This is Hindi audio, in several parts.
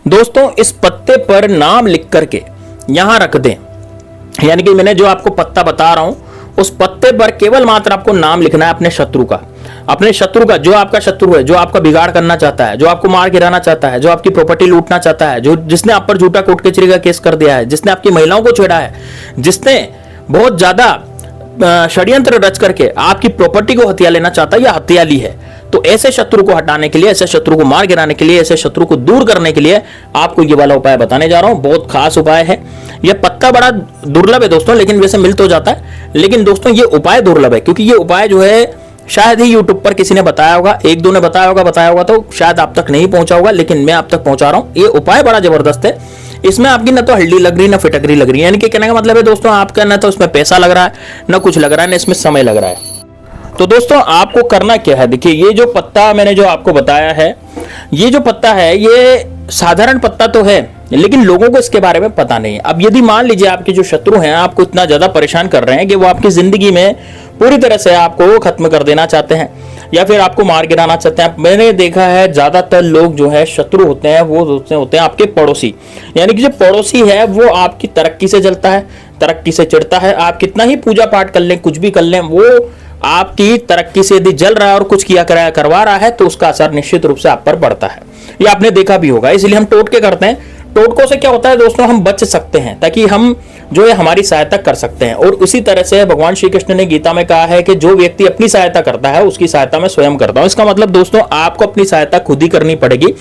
दोस्तों इस पत्ते पर नाम लिख करके यहां रख दें, यानी कि मैंने जो आपको पत्ता बता रहा हूं उस पत्ते पर केवल मात्र आपको नाम लिखना है अपने शत्रु का, जो आपका शत्रु है, जो आपका बिगाड़ करना चाहता है, जो आपको मार गिराना चाहता है, जो आपकी प्रॉपर्टी लूटना चाहता है, जो जिसने आप पर झूठा कोर्ट कचहरी का केस कर दिया है, जिसने आपकी महिलाओं को छेड़ा है, जिसने बहुत ज्यादा षड्यंत्र रच करके आपकी प्रॉपर्टी को हथिया लेना चाहता है या हत्या ली है, तो ऐसे शत्रु को हटाने के लिए, ऐसे शत्रु को मार गिराने के लिए, ऐसे शत्रु को दूर करने के लिए आपको ये वाला उपाय बताने जा रहा हूं। बहुत खास उपाय है। यह पत्ता बड़ा दुर्लभ है दोस्तों, लेकिन वैसे मिल तो जाता है, लेकिन दोस्तों ये उपाय दुर्लभ है क्योंकि ये उपाय जो है शायद ही यूट्यूब पर किसी ने बताया होगा, एक दो ने बताया होगा तो शायद आप तक नहीं पहुंचा होगा, लेकिन मैं आप तक पहुंचा रहा हूं। ये उपाय बड़ा जबरदस्त है। इसमें आपकी ना तो हल्दी लग रही ना फिटकरी लग रही है, यानी कि कहने का मतलब है दोस्तों आपका ना तो इसमें पैसा लग रहा है, ना कुछ लग रहा है, ना इसमें समय लग रहा है। तो दोस्तों आपको करना क्या है, देखिए ये जो पत्ता मैंने जो आपको बताया है, ये जो पत्ता है ये साधारण पत्ता तो है, लेकिन लोगों को इसके बारे में पता नहीं है। अब यदि मान लीजिए आपके जो शत्रु हैं आपको इतना ज्यादा परेशान कर रहे हैं कि वो आपकी जिंदगी में पूरी तरह से आपको खत्म कर देना चाहते हैं या फिर आपको मार गिराना चाहते हैं। मैंने देखा है ज्यादातर लोग जो है शत्रु होते हैं वो होते हैं आपके पड़ोसी, यानी कि जो पड़ोसी है वो आपकी तरक्की से जलता है, तरक्की से चिढ़ता है। आप कितना ही पूजा पाठ कर लें, कुछ भी कर लें, वो आपकी तरक्की से यदि जल रहा है और कुछ किया करवा रहा है तो उसका असर निश्चित रूप से आप पर पड़ता है। ये आपने देखा भी होगा, इसलिए हम टोटके करते हैं। टोटकों से क्या होता है दोस्तों, हम बच सकते हैं ताकि हम जो है हमारी सहायता कर सकते हैं। और उसी तरह से भगवान श्री कृष्ण ने गीता में कहा है कि जो व्यक्ति अपनी सहायता करता है उसकी सहायता मैं स्वयं करता हूं। इसका मतलब दोस्तों आपको अपनी सहायता खुद ही करनी पड़ेगी।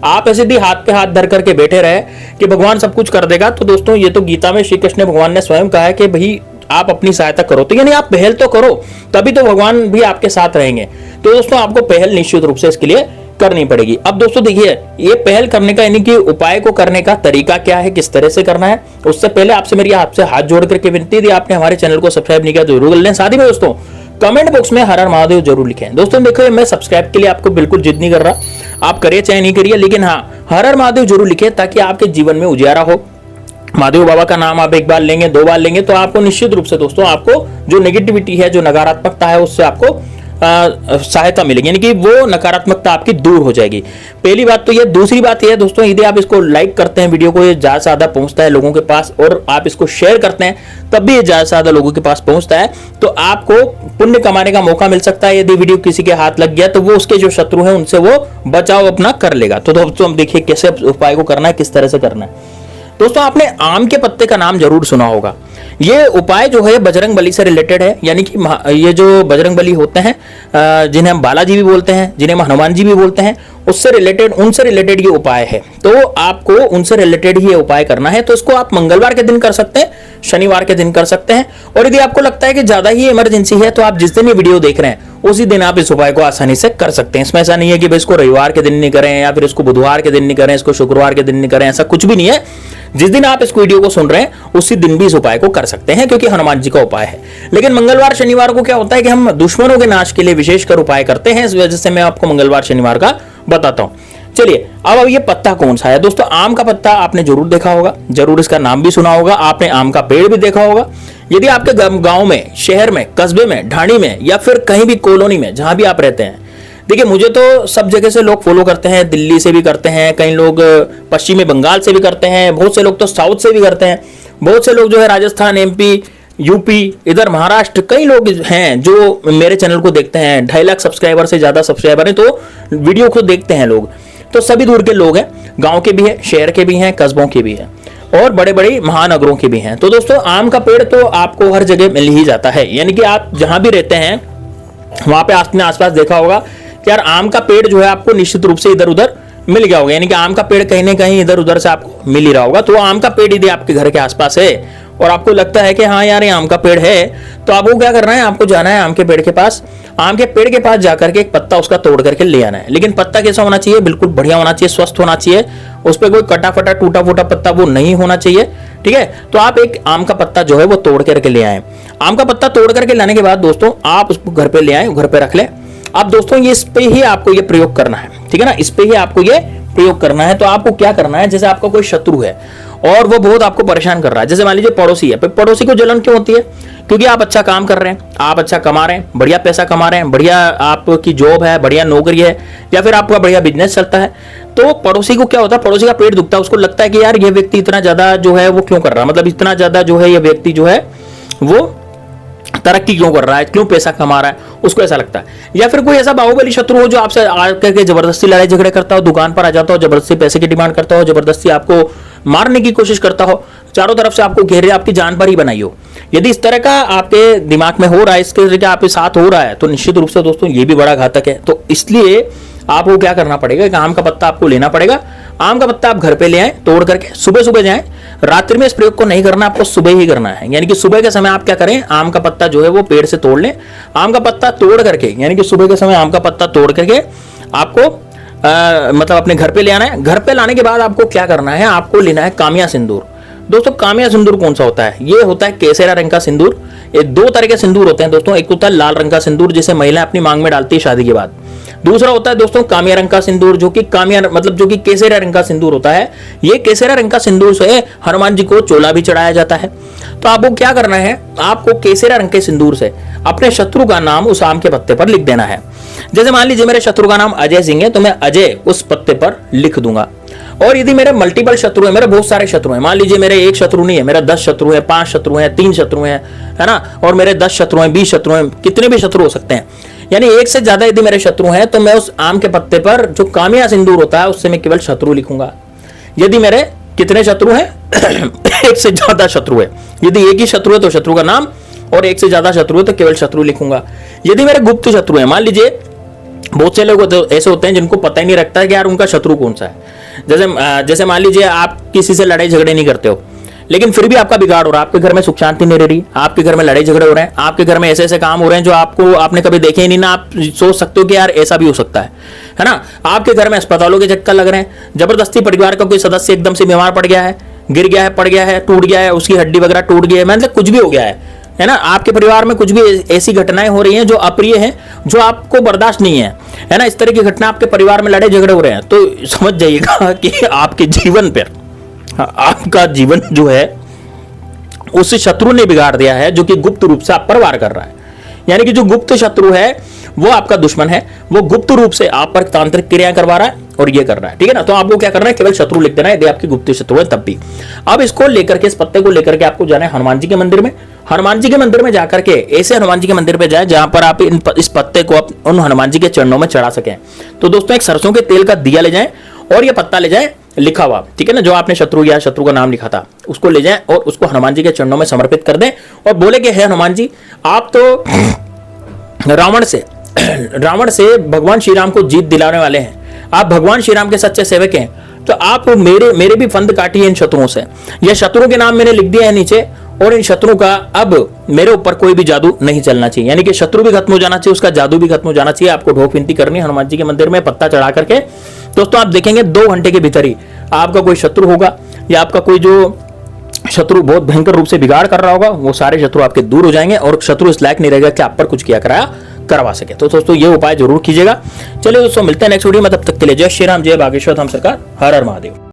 आप ऐसे भी हाथ पे हाथ धर करके बैठे रहे कि भगवान सब कुछ कर देगा, तो दोस्तों ये तो गीता में श्री कृष्ण भगवान ने स्वयं कहा है कि भाई आप अपनी सहायता करो, तो यानी आप पहल तो करो, तभी तो भगवान भी आपके साथ रहेंगे। तो दोस्तों आपको पहल निश्चित रूप से इसके लिए करनी पड़ेगी। अब दोस्तों देखिए ये पहल करने का यानी कि उपाय को करने का तरीका क्या है, किस तरह से करना है, उससे पहले आपसे मेरी आपसे हाथ जोड़ करके विनती थी, आपने हमारे चैनल को सब्सक्राइब नहीं किया तो जरूर कर लें। साथ ही में दोस्तों कमेंट बॉक्स में हर हर महादेव जरूर लिखें। दोस्तों देखो मैं सब्सक्राइब के लिए आपको बिल्कुल जिद नहीं कर रहा, आप करिए चाहे नहीं करिए, लेकिन हाँ हर हर महादेव जरूर लिखे ताकि आपके जीवन में उजियारा हो। महादेव बाबा का नाम आप एक बार लेंगे, दो बार लेंगे तो आपको निश्चित रूप से दोस्तों आपको जो नेगेटिविटी है, जो नकारात्मकता है, उससे आपको सहायता मिलेगी, यानी कि वो नकारात्मकता आपकी दूर हो जाएगी। पहली बात तो ये। दूसरी बात ये है दोस्तों, यदि आप इसको लाइक करते हैं वीडियो को, ये ज्यादा से ज्यादा पहुंचता है लोगों के पास, और आप इसको शेयर करते हैं तब भी ये ज्यादा से ज्यादा लोगों के पास पहुंचता है, तो आपको पुण्य कमाने का मौका मिल सकता है। यदि वीडियो किसी के हाथ लग गया तो वो उसके जो शत्रु हैं उनसे वो बचाव अपना कर लेगा। तो दोस्तों हम देखिए कैसे उपाय को करना है, किस तरह से करना है। दोस्तों आपने आम के पत्ते का नाम जरूर सुना होगा। ये उपाय जो है बजरंग बली से रिलेटेड है, यानी कि ये जो बजरंग बली होते हैं, जिन्हें हम बालाजी भी बोलते हैं, जिन्हें हम हनुमान जी भी बोलते हैं, उनसे रिलेटेड ये उपाय है। तो आपको उनसे रिलेटेड ही ये उपाय करना है। तो इसको आप मंगलवार के दिन कर सकते हैं, शनिवार के दिन कर सकते हैं, और यदि आपको लगता है कि ज्यादा ही इमरजेंसी है तो आप जिस दिन ये वीडियो देख रहे हैं उसी दिन आप इस उपाय को आसानी से कर सकते हैं। इसमें ऐसा नहीं है कि भाई इसको रविवार के दिन नहीं करें या फिर इसको बुधवार के दिन नहीं करें, इसको शुक्रवार के दिन नहीं करें, ऐसा कुछ भी नहीं है। जिस दिन आप इस वीडियो को सुन रहे हैं उसी दिन भी इस उपाय को कर सकते हैं, क्योंकि हनुमान जी का उपाय है। लेकिन मंगलवार शनिवार को क्या होता है कि हम दुश्मनों के नाश के लिए विशेषकर उपाय करते हैं, इस वजह से मैं आपको मंगलवार शनिवार का बताता हूं। चलिए अब ये पत्ता कौन सा है दोस्तों। आम का पत्ता आपने जरूर देखा होगा, जरूर इसका नाम भी सुना होगा, आपने आम का पेड़ भी देखा होगा। यदि आपके गांव में, शहर में, कस्बे में, ढाणी में या फिर कहीं भी कॉलोनी में जहां भी आप रहते हैं, देखिए मुझे तो सब जगह से लोग फॉलो करते हैं, दिल्ली से भी करते हैं, कई लोग पश्चिमी बंगाल से भी करते हैं, बहुत से लोग तो साउथ से भी करते हैं, बहुत से लोग जो है राजस्थान, एमपी, यूपी, इधर महाराष्ट्र, कई लोग हैं जो मेरे चैनल को देखते हैं। 2.5 लाख सब्सक्राइबर से ज्यादा सब्सक्राइबर हैं, तो वीडियो को देखते हैं लोग। तो सभी दूर के लोग हैं, गांव के भी हैं, शहर के भी हैं, कस्बों के भी हैं, और बड़े बड़े महानगरों के भी हैं। तो दोस्तों आम का पेड़ तो आपको हर जगह मिल ही जाता है, यानी कि आप जहां भी रहते हैं वहां पे आपने आसपास देखा होगा कि यार आम का पेड़ जो है आपको निश्चित रूप से इधर उधर मिल गया होगा, यानी कि आम का पेड़ कहीं ना कहीं इधर उधर से आपको मिल ही रहा होगा। तो आम का पेड़ यदि आपके घर के आसपास है और आपको लगता है कि हाँ यार ये आम का पेड़ है, तो आपको क्या करना है, आपको जाना है आम के पेड़ के पास। आम के पेड़ के पास जाकर के एक पत्ता उसका तोड़ करके ले आना है। लेकिन पत्ता कैसा होना चाहिए, बिल्कुल बढ़िया होना चाहिए, स्वस्थ होना चाहिए, उस पर कोई कटा फटा टूटा फूटा पत्ता वो नहीं होना चाहिए, ठीक है। तो आप एक आम का पत्ता जो है वो तोड़ करके ले आए। आम का पत्ता तोड़ करके लाने के बाद दोस्तों आप उसको घर पे ले आए, घर पे रख ले। अब दोस्तों ये इस पे ही आपको ये प्रयोग करना है, ठीक है ना, इस पे ही आपको ये प्रयोग करना है। तो आपको क्या करना है, जैसे आपका कोई शत्रु है और वो बहुत आपको परेशान कर रहा है। जैसे मान लीजिए पड़ोसी है, पड़ोसी को जलन क्यों होती है? क्योंकि आप अच्छा काम कर रहे हैं, आप अच्छा कमा रहे हैं, बढ़िया पैसा कमा रहे हैं, बढ़िया आपकी जॉब है, बढ़िया नौकरी है, या फिर आपका बढ़िया बिजनेस चलता है, तो पड़ोसी को क्या होता है, पड़ोसी का पेट दुखता है, उसको लगता है कि यार ये व्यक्ति इतना ज्यादा जो है वो क्यों कर रहा है, मतलब इतना ज्यादा जो है ये व्यक्ति जो है वो तरक्की क्यों कर रहा है, क्यों पैसा कमा रहा है, उसको ऐसा लगता है। या फिर कोई ऐसा बाहुबली शत्रु हो जो आपसे आकर के जबरदस्ती लड़ाई झगड़े करता हो, दुकान पर आ जाता हो, जबरदस्ती पैसे की डिमांड करता हो, जबरदस्ती आपको मारने की कोशिश करता हो, चारों तरफ से आपको घेरे, आपकी जान पर ही बनाई हो। यदि इस तरह का आपके दिमाग में हो रहा है, इसके तरीके आपके साथ हो रहा है, तो निश्चित रूप से दोस्तों ये भी बड़ा घातक है। तो इसलिए आपको क्या करना पड़ेगा, एक आम का पत्ता आपको लेना पड़ेगा। आम का पत्ता आप घर पे ले आए तोड़ करके, सुबह सुबह जाएं, रात्रि में इस प्रयोग को नहीं करना, आपको सुबह ही करना है। यानी कि सुबह के समय आप क्या करें, आम का पत्ता जो है वो पेड़ से तोड़ लें। आम का पत्ता तोड़ करके, यानी कि सुबह के समय आम का पत्ता तोड़ करके आपको मतलब अपने घर पे ले आना है। घर पे लाने के बाद आपको क्या करना है, आपको लेना है कामिया सिंदूर। दोस्तों कामिया सिंदूर कौन सा होता है, ये होता है केसरिया रंग का सिंदूर। ये दो तरह के सिंदूर होते हैं दोस्तों, एक होता है लाल रंग का सिंदूर जिसे महिलाएं अपनी मांग में डालती है शादी के बाद। दूसरा होता है दोस्तों कामिया रंग का सिंदूर, जो कि कामिया मतलब जो कि केसरिया रंग का सिंदूर होता है। ये केसरिया रंग का सिंदूर से हनुमान जी को चोला भी चढ़ाया जाता है। तो आपको क्या करना है, आपको केसरिया रंग के सिंदूर से अपने शत्रु का नाम उस आम के पत्ते पर लिख देना है। जैसे मान लीजिए मेरे शत्रु का नाम अजय सिंह है, तो मैं अजय उस पत्ते पर लिख दूंगा। और यदि मेरे मल्टीपल शत्रु है, मेरे बहुत सारे शत्रु हैं, मान लीजिए मेरे एक शत्रु नहीं है, मेरा 10 शत्रु है, 5 शत्रु हैं, 3 शत्रु हैं, है ना, और मेरे 10 शत्रु हैं, 20 शत्रु हैं, कितने भी शत्रु हो सकते हैं, यानी एक से ज्यादा यदि मेरे शत्रु हैं, तो मैं उस आम के पत्ते पर जो कामिया सिंदूर होता है उससे मैं केवल शत्रु लिखूंगा। यदि मेरे कितने शत्रु हैं एक से ज्यादा शत्रु है, यदि एक ही शत्रु है तो शत्रु का नाम, और एक से ज्यादा शत्रु है तो केवल शत्रु लिखूंगा। यदि मेरे गुप्त शत्रु है, मान लीजिए बहुत से लोग ऐसे होते हैं जिनको पता ही नहीं रखता है कि यार उनका शत्रु कौन सा है। जैसे मान लीजिए आप किसी से लड़ाई झगड़े नहीं करते हो, लेकिन फिर भी आपका बिगाड़ हो रहा है, आपके घर में सुख शांति नहीं रह रही, आपके घर में लड़ाई झगड़े हो रहे हैं, आपके घर में ऐसे ऐसे काम हो रहे हैं जो आपने कभी देखे ही नहीं ना, आप सोच सकते हो कि यार ऐसा भी हो सकता है ना। आपके घर में अस्पतालों के चक्कर लग रहे हैं, जबरदस्ती परिवार का कोई सदस्य एकदम से बीमार पड़ गया है, गिर गया है, पड़ गया है, टूट गया है, उसकी हड्डी वगैरह टूट गई है, मतलब कुछ भी हो गया है ना। आपके परिवार में कुछ भी ऐसी घटनाएं हो रही हैं जो अप्रिय हैं, जो आपको बर्दाश्त नहीं है ना, इस तरह की घटना आपके परिवार में लड़ाई झगड़े हो रहे हैं, तो समझ जाइएगा कि आपके जीवन पर आपका जीवन जो है उस शत्रु ने बिगाड़ दिया है, जो कि गुप्त रूप से आप पर वार कर रहा है। यानी कि जो गुप्त शत्रु है वो आपका दुश्मन है, वो गुप्त रूप से आप पर तांत्रिक क्रियाएं करवा रहा है और ये कर रहा है, ठीक है ना। तो आपको क्या करना है, केवल शत्रु लिख देना है यदि आपकी गुप्त शत्रु है तब भी। अब इसको लेकर के, इस पत्ते को लेकर के आपको जाना है हनुमान जी के मंदिर में। हनुमान जी के मंदिर में जाकर के ऐसे हनुमान जी के मंदिर पे जाए जहां पर आप इस पत्ते को उन हनुमान जी के चरणों में चढ़ा सकें। तो दोस्तों एक सरसों के तेल का दिया ले जाएं और ये पत्ता ले जाएं लिखा हुआ, ठीक है ना, जो आपने शत्रु या शत्रु का नाम लिखा था उसको ले जाएं और उसको हनुमान जी के चरणों में समर्पित कर दें और बोले कि हे हनुमान जी, आप तो रावण से भगवान श्री राम को जीत दिलाने वाले हैं, आप भगवान श्री राम के सच्चे सेवक हैं, तो आप मेरे भी फंद काटिए इन शत्रुओं से। यह शत्रु के नाम मैंने लिख दिया है नीचे, और इन शत्रु का अब मेरे ऊपर कोई भी जादू नहीं चलना चाहिए, यानी कि शत्रु भी खत्म हो जाना चाहिए, उसका जादू भी खत्म हो जाना चाहिए। आपको ढोक विनती करनी है हनुमान जी के मंदिर में पत्ता चढ़ा करके। दोस्तों आप देखेंगे 2 घंटे के भीतर ही आपका कोई शत्रु होगा या आपका कोई जो शत्रु बहुत भयंकर रूप से बिगाड़ कर रहा होगा, वो सारे शत्रु आपके दूर हो जाएंगे और शत्रु इस लायक नहीं रहेगा कि आप पर कुछ किया कराया करवा सके। तो दोस्तों ये उपाय जरूर कीजिएगा। चलिए दोस्तों मिलते हैं नेक्स्ट वीडियो में, तब तक के लिए जय श्री राम, जय बागेश्वर धाम सरकार, हर हर महादेव।